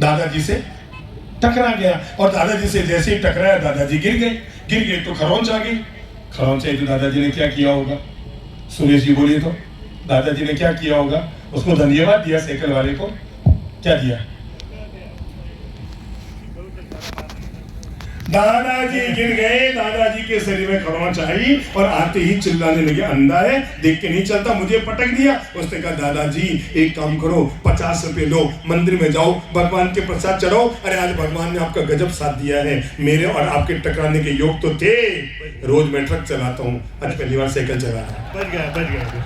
दादाजी से टकरा गया और दादाजी से जैसे ही टकराया दादाजी गिर गए तो खरोंच आ गई। खरोंच आई तो दादाजी ने क्या किया होगा? सुरेश जी बोलिए तो दादाजी ने क्या किया होगा? उसको धन्यवाद दिया साइकिल वाले को। क्या दिया? दादाजी गिर गए, दादाजी के शरीर में खरोंच आई और आते ही चिल्लाने लगे, अंधा है, देख के नहीं चलता, मुझे पटक दिया। उसने कहा दादाजी एक काम करो, 50 रुपए लो, मंदिर में जाओ, भगवान के प्रसाद चढ़ाओ। अरे आज भगवान ने आपका गजब साथ दिया है, मेरे और आपके टकराने के योग तो थे। रोज मैं ट्रक चलाता हूँ, आज पहली बार साइकिल चला रहा।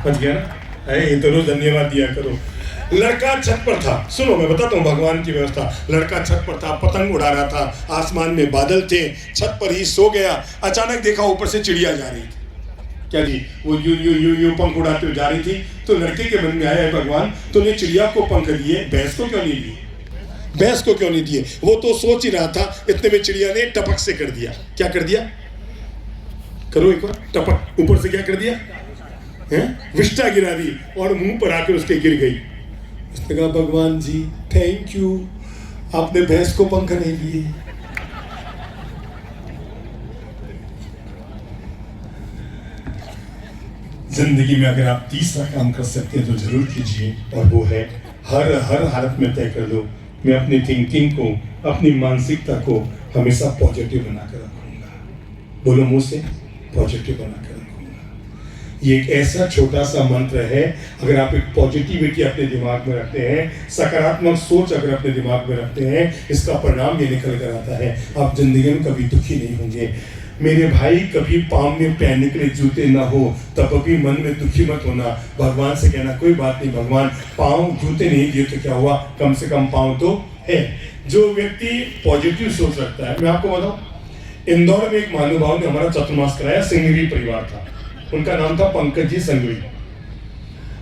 बच गया ना? अरे तो रोज धन्यवाद दिया करो। लड़का छत पर था, सुनो मैं बताता हूँ भगवान की व्यवस्था। लड़का छत पर था, पतंग उड़ा रहा था, आसमान में बादल थे, छत पर ही सो गया। अचानक देखा ऊपर से चिड़िया जा रही थी। क्या जी? वो यू पंख उड़ाते हुए जा रही थी। तो लड़के के मन में आया, भगवान तूने चिड़िया को पंख दिए, भैंस को क्यों नहीं दिए? भैंस को क्यों नहीं दिए? वो तो सोच ही रहा था, इतने में चिड़िया ने टपक से कर दिया। क्या कर दिया? करो एक बार, टपक। ऊपर से क्या कर दिया? विष्ठा गिरा दी और मुंह पर आकर उसके गिर गई। उसने कहा भगवान जी थैंक यू, आपने भैंस को पंख नहीं दिए। जिंदगी में अगर आप तीसरा काम कर सकते हैं तो जरूर कीजिए, और वो है हर हालत में तय कर लो, मैं अपनी थिंकिंग को, अपनी मानसिकता को हमेशा पॉजिटिव बनाकर रखूंगा। बोलो मुंह से, पॉजिटिव बनाकर रखूंगा। ये एक ऐसा छोटा सा मंत्र है, अगर आप एक पॉजिटिविटी अपने दिमाग में रखते हैं, सकारात्मक सोच अगर अपने दिमाग में रखते हैं, इसका परिणाम ये निकल कर आता है, आप जिंदगी में कभी दुखी नहीं होंगे। मेरे भाई कभी पाँव में पहनने के लिए जूते ना हो तब भी मन में दुखी मत होना। भगवान से कहना कोई बात नहीं भगवान, पाँव जूते नहीं दिए तो क्या हुआ, कम से कम पाँव तो है। जो व्यक्ति पॉजिटिव सोच रखता है, मैं आपको बताऊं, इंदौर में एक महानुभाव ने हमारा चतुर्मास कराया, सिंघवी परिवार था, उनका नाम था पंकज जी संघवी।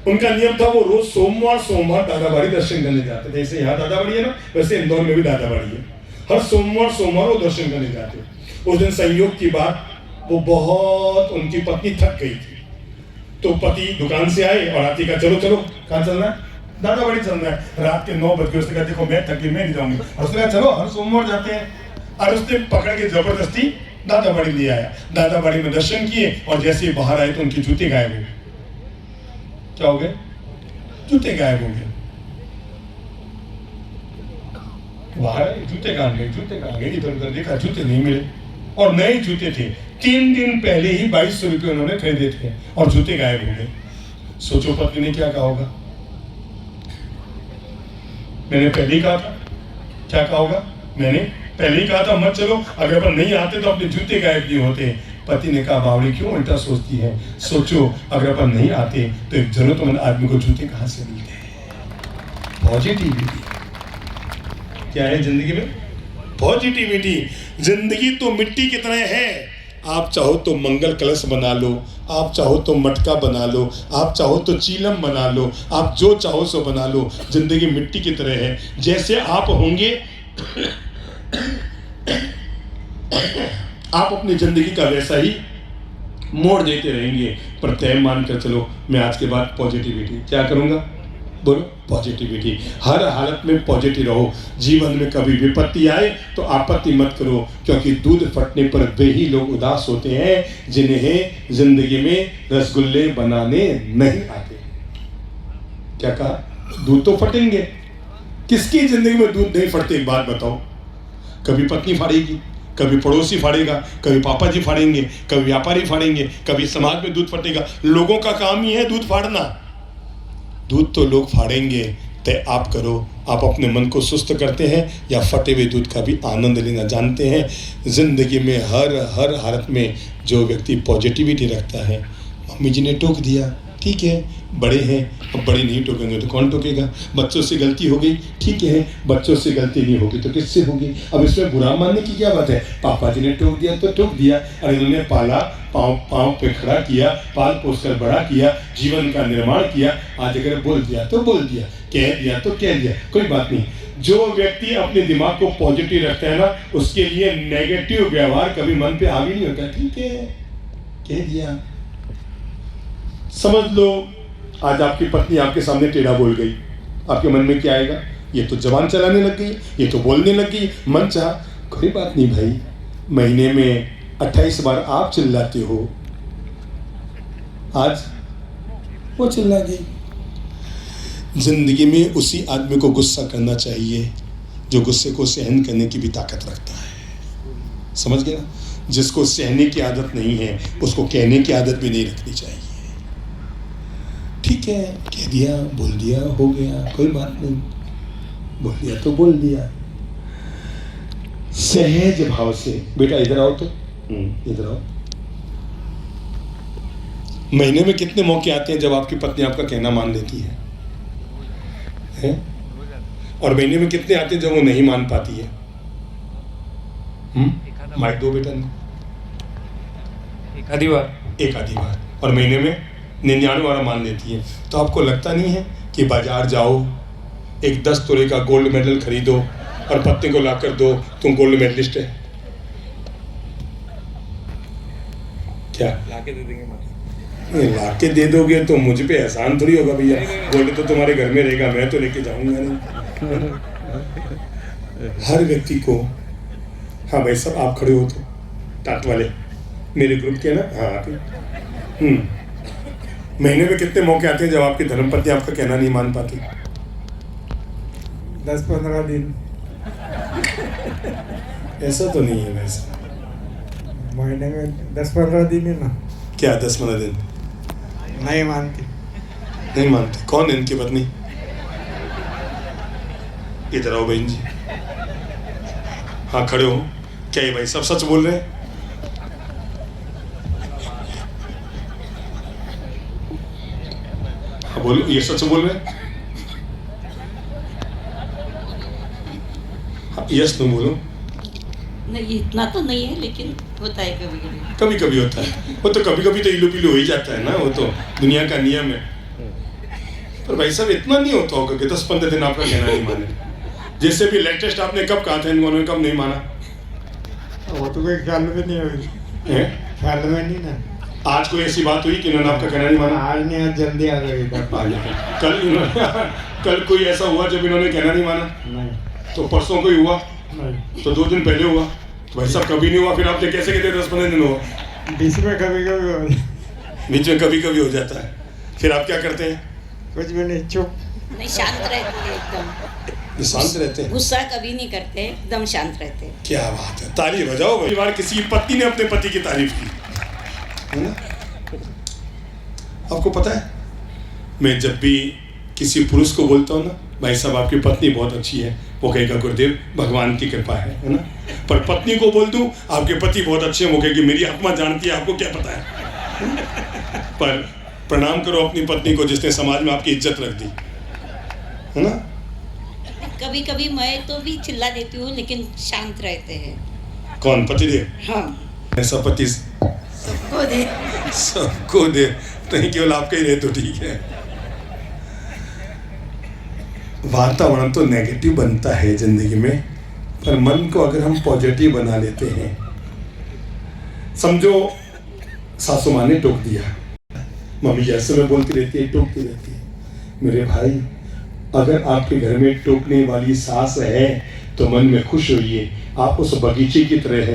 उनका नियम था वो रोज सोमवार दादाबाड़ी दर्शन करने जाते थे। जैसे यहाँ दादाबाड़ी है ना, वैसे इंदौर में भी दादाबाड़ी है। हर सोमवार वो दर्शन करने जाते। उस दिन संयोग की बात, वो बहुत, उनकी पत्नी थक गई थी, तो पति दुकान से आए और आती का चलो कहाँ चलना है? दादाबाड़ी चलना है। रात के 9 बजे उसने कहा देखो मैं थकी, मैं नहीं जाऊंगी। उसने कहा चलो हर सोमवार जाते हैं। और उसने पकड़ के जबरदस्ती दादाबाड़ी ले आया। दादाबाड़ी में दर्शन किए और जैसे ही बाहर आए तो उनके जूते गायब हो गए। क्या हो गए? जूते गायब हो गए। बाहर आए, जूते कहाँ गए? इधर उधर देखा, जूते नहीं मिले और नए जूते थे। 3 दिन पहले ही 2200 रुपये उन्होंने खरीदे थे और जूते गायब हो गए। सोचो पत्नी ने क्या कहा होगा? मैंने पहले ही कहा था। क्या कहा होगा? मैंने पहले ही कहा था मत चलो, अगर अपन नहीं आते तो अपने जूते गायब नहीं होते। पति ने कहा बावड़ी क्यों उल्टा सोचती है, सोचो अगर अपन नहीं आते तो एक जरूरतमंद आदमी को जूते कहां से मिलते हैं। पॉजिटिविटी क्या है जिंदगी में? पॉजिटिविटी। जिंदगी तो मिट्टी की तरह है, आप चाहो तो मंगल कलश बना लो, आप चाहो तो मटका बना लो, आप चाहो तो चीलम बना लो, आप जो चाहो सो बना लो। जिंदगी मिट्टी की तरह है, जैसे आप होंगे आप अपनी जिंदगी का वैसा ही मोड़ देते रहेंगे। पर तय मानकर चलो, मैं आज के बाद पॉजिटिविटी क्या करूंगा? बोलो पॉजिटिविटी। हर हालत में पॉजिटिव रहो। जीवन में कभी विपत्ति आए तो आपत्ति मत करो, क्योंकि दूध फटने पर वे ही लोग उदास होते हैं जिन्हें जिंदगी में रसगुल्ले बनाने नहीं आते। क्या कहा? दूध तो फटेंगे। किसकी जिंदगी में दूध नहीं फटते? एक बात बताओ। कभी पत्नी फाड़ेगी, कभी पड़ोसी फाड़ेगा, कभी पापा जी फाड़ेंगे, कभी व्यापारी फाड़ेंगे, कभी समाज में दूध फटेगा। लोगों का काम ही है दूध फाड़ना। दूध तो लोग फाड़ेंगे, तय आप करो। आप अपने मन को सुस्त करते हैं या फटे हुए दूध का भी आनंद लेना जानते हैं? जिंदगी में हर हालत में जो व्यक्ति पॉजिटिविटी रखता है, मम्मी जी ने टोक दिया, ठीक है, बड़े हैं, अब बड़े नहीं टोकेंगे तो कौन टोकेगा? बच्चों से गलती हो गई, ठीक है, बच्चों से गलती नहीं होगी तो किससे होगी? अब इसमें बुरा मानने की क्या बात है? पापा जी ने टोक दिया तो टोक दिया, और इन्होंने पाला, पाँव पे खड़ा किया, पाल पोस कर बड़ा किया, जीवन का निर्माण किया। आज अगर बोल दिया तो बोल दिया, कह दिया तो कह दिया, कोई बात नहीं। जो व्यक्ति अपने दिमाग को पॉजिटिव रखता है ना, उसके लिए नेगेटिव व्यवहार कभी मन पे हावी नहीं होता। ठीक है, कह दिया। समझ लो आज आपकी पत्नी आपके सामने टेढ़ा बोल गई, आपके मन में क्या आएगा? ये तो जबान चलाने लग गई, ये तो बोलने लग गई, मन चाह। कोई बात नहीं भाई, महीने में 28 बार आप चिल्लाते हो, आज वो चिल्ला गई। जिंदगी में उसी आदमी को गुस्सा करना चाहिए जो गुस्से को सहन करने की भी ताकत रखता है। समझ गए ना? जिसको सहने की आदत नहीं है उसको कहने की आदत भी नहीं रखनी चाहिए। ठीक है, कह दिया, बोल दिया, हो गया, कोई बात नहीं, बोल दिया तो बोल दिया। सहज भाव से, बेटा इधर आओ तो, इधर आओ। महीने में कितने मौके आते हैं जब आपकी पत्नी आपका कहना मान लेती है? और महीने में कितने आते हैं जब वो नहीं मान पाती है? माइक दो बेटा। एक आधी बार। और महीने में 99 बार मान लेती है। तो आपको लगता नहीं है कि बाजार जाओ, एक 10 तोले का गोल्ड मेडल खरीदो और पत्नी को लाकर दो, तुम गोल्ड मेडलिस्ट है? क्या लाके दे देंगे? लाके दे दोगे तो मुझ पे एहसान थोड़ी होगा भैया। गोल्ड तो तुम्हारे घर में रहेगा, मैं तो लेके जाऊंगा नहीं। हर व्यक्ति को, हाँ भाई साहब आप खड़े हो तो, टाट वाले मेरे ग्रुप के ना, हाँ आप ही। महीने में कितने मौके आते हैं जब आपकी धर्मपत्नी आपका कहना नहीं मान पाती? 10-15 दिन। ऐसा तो नहीं है वैसे। महीने में 10-15 दिन है ना। क्या 10-15 दिन? नहीं मानती। नहीं मानती? कौन है इनकी पत्नी? इधर आओ बहन जी। हाँ खड़े हो। क्या ये भाई सब सच बोल रहे हैं? हाँ बोलो, ये सच बोल रहे हैं? हाँ, यस तुम बोलो। नहीं इतना तो नहीं है, लेकिन होता है कभी कभी। कभी कभी होता है वो, तो कभी कभी तो इलू पिलू हो ही जाता है ना, वो तो दुनिया का नियम है। पर भाई साहब इतना नहीं होता होगा कि 10-15 दिन आपका कहना नहीं माने। जैसे भी लेटेस्ट आपने कब कहा था इनको, उन्होंने कब नहीं माना? वो तो कोई ख्याल में नहीं हुई। ख्याल में नहीं ना। आज कोई ऐसी बात हुई कि इन्होंने आपका कहना नहीं माना? आज नहीं, आज जल्दी आ गई था। कल कोई ऐसा हुआ जब इन्होंने कहना नहीं माना? नहीं। तो परसों कोई हुआ? नहीं। तो 2 दिन पहले हुआ? तो भाई साहब कभी नहीं हुआ, फिर आपने कैसे कहते 10-15 दिन हुआ? बीच में कभी कभी बीच में कभी कभी हो जाता है। फिर आप क्या करते हैं? कुछ भी नहीं, चुप। नहीं, शांत रहते हैं एकदम। शांत रहते हैं? गुस्सा कभी नहीं करते, एकदम शांत रहते हैं। क्या बात है, ताली बजाओ। कई बार किसी की पत्नी ने अपने पति की तारीफ की है ना? आपको पता है, मैं जब भी किसी पुरुष को बोलता हूँ ना, भाई साहब आपकी पत्नी बहुत अच्छी है, वो कहेगा गुरुदेव भगवान की कृपा है ना। पर पत्नी को बोल दूं आपके पति बहुत अच्छे हैं, वो कहेगी मेरी आत्मा जानती है, आपको क्या पता है। पर प्रणाम करो अपनी पत्नी को जिसने समाज में आपकी इज्जत रख दी है ना। कभी कभी मैं तो भी चिल्ला देती हूँ, लेकिन शांत रहते हैं। कौन? पतिदेव? हाँ, ऐसा पति सबको दे। सबको दे, नहीं केवल आपका ही रहे तो ठीक है। वातावरण तो नेगेटिव बनता है जिंदगी में, पर मन को अगर हम पॉजिटिव बना लेते हैं। समझो सासू माँ ने टोक दिया, मम्मी जैसे में बोलती रहती है, टोकती रहती है। मेरे भाई, अगर आपके घर में टोकने वाली सास है तो मन में खुश होइए, आप उस बगीचे की तरह है